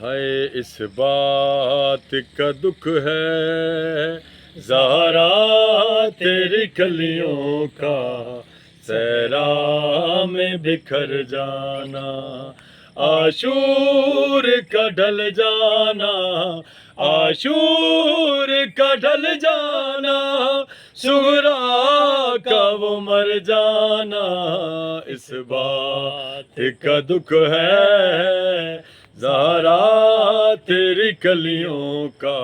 ہے اس بات کا دکھ ہے زہرا تیری کلیوں کا صحرا میں بکھر جانا، عاشور کا ڈھل جانا، عاشور کا ڈھل جانا، سغرا کا وہ مر جانا، اس بات کا دکھ ہے زہرا تیری کلیوں کا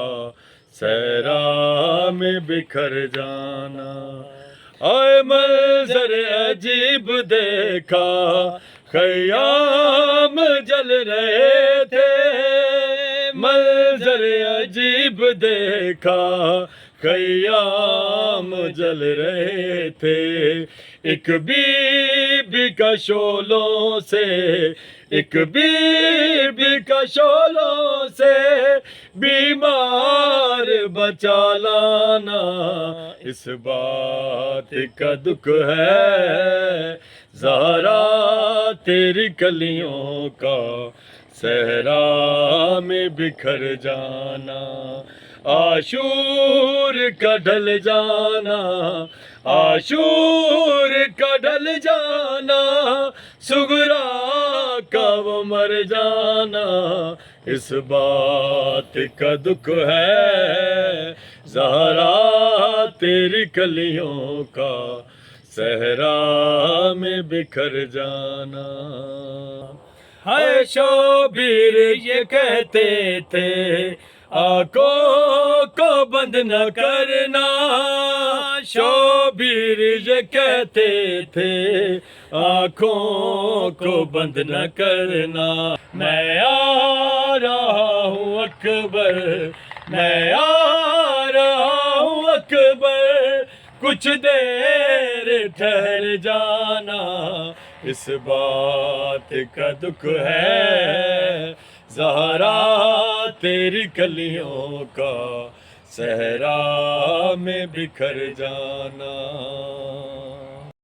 صحرا میں بکھر جانا۔ اے منظر عجیب دیکھا، خیام جل رہے تھے، منظر عجیب دیکھا، خیام جل رہے تھے، ایک بی بی کا شعلوں سے، ایک بی بی کا شعلوں سے بیمار بچا لانا، اس بات کا دکھ ہے زہرا تیری کلیوں کا صحرا میں بکھر جانا، عاشور کا ڈھل جانا، عاشور کا ڈھل جانا، سغرا کا وہ مر جانا، اس بات کا دکھ ہے زہرا تیری کلیوں کا صحرا میں بکھر جانا۔ ہے شوبیر یہ کہتے تھے آنکھوں کو بند نہ کرنا، شوبیر یہ کہتے تھے آنکھوں کو بند نہ کرنا، میں آ رہا ہوں اکبر، میں آ رہا ہوں اکبر، کچھ دیر ٹھہر جانا، اس بات کا دکھ ہے زہرا تیری کلیوں کا صحرا میں بکھر جانا۔